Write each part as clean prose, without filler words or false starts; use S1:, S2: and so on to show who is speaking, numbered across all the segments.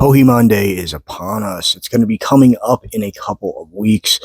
S1: Pokemon Day is upon us. It's going to be coming up in a couple of weeks.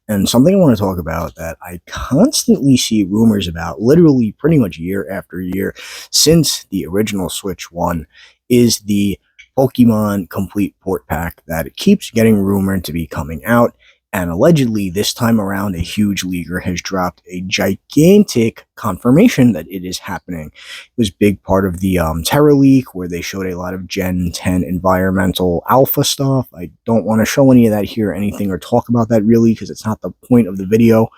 S1: And something I want to talk about that I constantly see rumors about, literally pretty much year after year, since the original Switch 1, is the Pokemon Complete Port Pack that keeps getting rumored to be coming out. And allegedly, this time around, a huge leaker has dropped a gigantic confirmation that it is happening. It was a big part of the Terra leak, where they showed a lot of Gen 10 environmental alpha stuff. I don't want to show any of that here, anything, or talk about that really, because it's not the point of the video.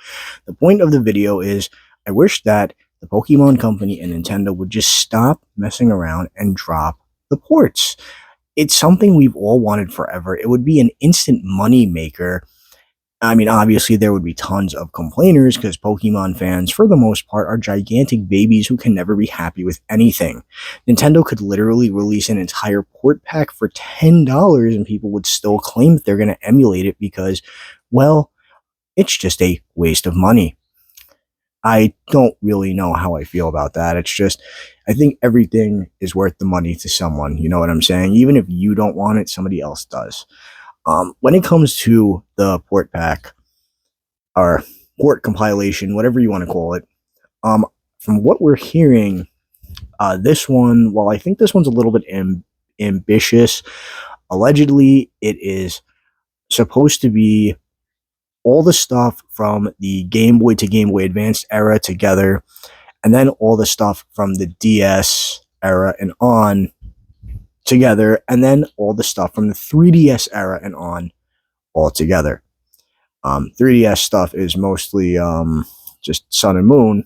S1: The point of the video is, I wish that the Pokemon Company and Nintendo would just stop messing around and drop the ports. It's something we've all wanted forever. It would be an instant money maker. I mean, obviously, there would be tons of complainers because Pokemon fans, for the most part, are gigantic babies who can never be happy with anything. Nintendo could literally release an entire port pack for $10 and people would still claim that they're going to emulate it because, well, it's just a waste of money. I don't really know how I feel about that. It's just, I think everything is worth the money to someone. You know what I'm saying? Even if you don't want it, somebody else does. When it comes to the port pack, or port compilation, whatever you want to call it, from what we're hearing, this one, while I think this one's a little bit ambitious, allegedly it is supposed to be all the stuff from the Game Boy to Game Boy Advanced era together, and then all the stuff from the DS era and on together, and then all the stuff from the 3DS era and on all together. 3DS stuff is mostly just Sun and Moon.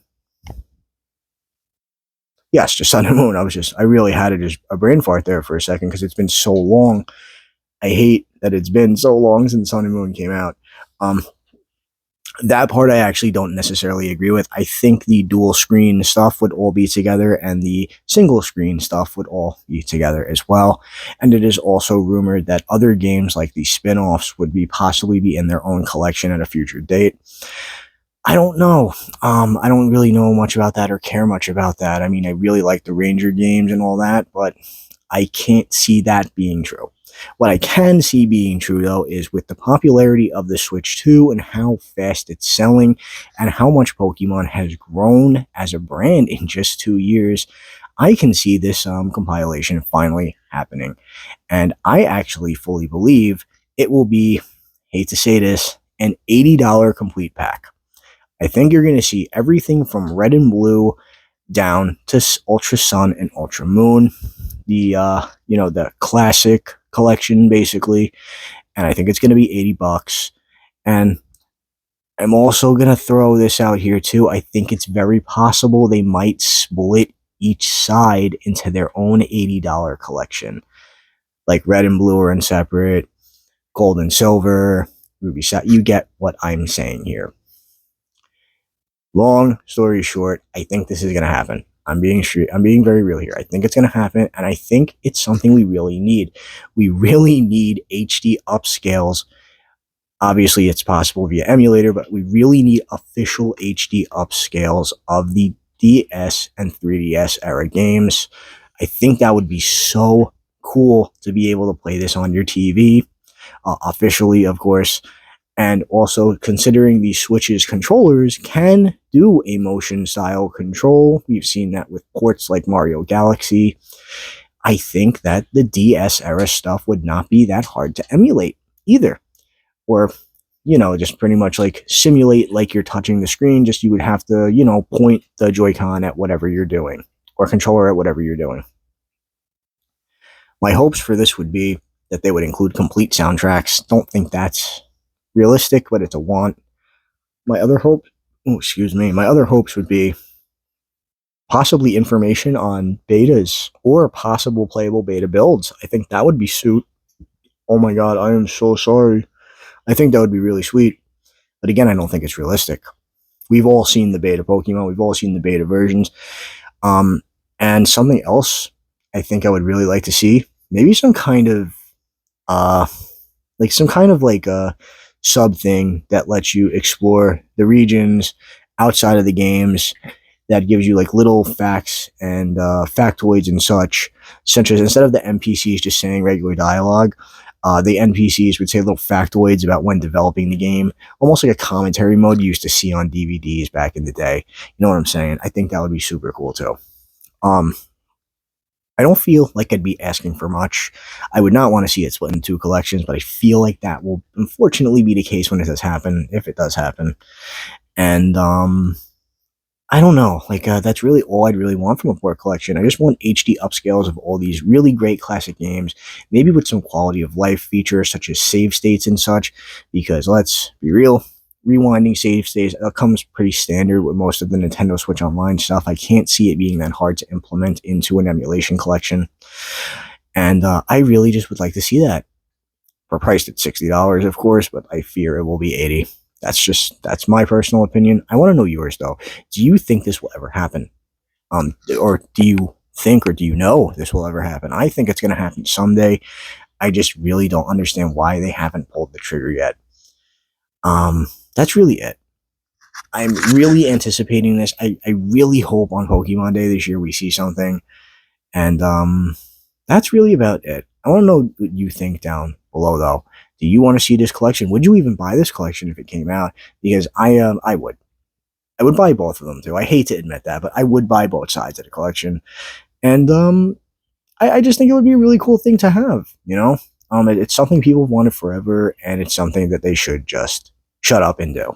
S1: Yes, just Sun and Moon. I really had just a brain fart there for a second because it's been so long. I hate that it's been so long since Sun and Moon came out. That part I actually don't necessarily agree with. I think the dual screen stuff would all be together and the single screen stuff would all be together as well. And it is also rumored that other games like the spin-offs would possibly be in their own collection at a future date. I don't know. I don't really know much about that or care much about that. I mean, I really like the Ranger games and all that, but I can't see that being true. What I can see being true, though, is with the popularity of the Switch 2 and how fast it's selling and how much Pokemon has grown as a brand in just 2 years, I can see this compilation finally happening. And I actually fully believe it will be, hate to say this, an $80 complete pack. I think you're going to see everything from Red and Blue down to Ultra Sun and Ultra Moon. The classic collection, basically, and I think it's going to be $80. And I'm also going to throw this out here too. I think it's very possible they might split each side into their own $80 collection, like Red and Blue are in separate, Gold and Silver, Ruby Sapphire. You get what I'm saying here. Long story short, I think this is going to happen. I'm being very real here. I think it's going to happen, and I think it's something we really need. We really need HD upscales. Obviously, it's possible via emulator, but we really need official HD upscales of the DS and 3DS era games. I think that would be so cool to be able to play this on your TV, officially, of course. And also, considering the Switch's controllers can do a motion style control, we've seen that with ports like Mario Galaxy, I think that the DS era stuff would not be that hard to emulate either. Or, just pretty much like simulate like you're touching the screen, just you would have to, point the Joy-Con at whatever you're doing, or controller at whatever you're doing. My hopes for this would be that they would include complete soundtracks. Don't think that's realistic, but it's a want. My other hopes would be possibly information on betas or possible playable beta builds. I think that would be sweet. Oh my god, I am so sorry. I think that would be really sweet. But again, I don't think it's realistic. We've all seen the beta Pokemon. We've all seen the beta versions. And something else I think I would really like to see, maybe some kind of sub thing that lets you explore the regions outside of the games that gives you like little facts and factoids and such as instead of the NPCs just saying regular dialogue, the NPCs would say little factoids about when developing the game, almost like a commentary mode you used to see on DVDs back in the day. You know what I'm saying? I think that would be super cool too. Um, I don't feel like I'd be asking for much. I would not want to see it split into two collections, but I feel like that will unfortunately be the case when it does happen, if it does happen. And I don't know. Like that's really all I'd really want from a board collection. I just want HD upscales of all these really great classic games, maybe with some quality of life features such as save states and such. Because let's be real, rewinding save states comes pretty standard with most of the Nintendo Switch Online stuff. I can't see it being that hard to implement into an emulation collection, and I really just would like to see that. We're priced at $60, of course, but I fear it will be 80. That's my personal opinion. I want to know yours though. Do you think this will ever happen? Or do you think, or do you know this will ever happen? I think it's going to happen someday. I just really don't understand why they haven't pulled the trigger yet. That's really it. I'm really anticipating this. I really hope on Pokemon Day this year we see something. And that's really about it. I want to know what you think down below though. Do you want to see this collection? Would you even buy this collection if it came out? Because I would. I would buy both of them too. I hate to admit that, but I would buy both sides of the collection. And I just think it would be a really cool thing to have, you know? It's something people have wanted forever, and it's something that they should just shut up and do.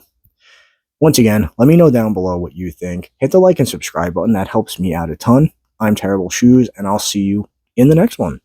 S1: Once again, let me know down below what you think. Hit the like and subscribe button. That helps me out a ton. I'm Terrible Shoes, and I'll see you in the next one.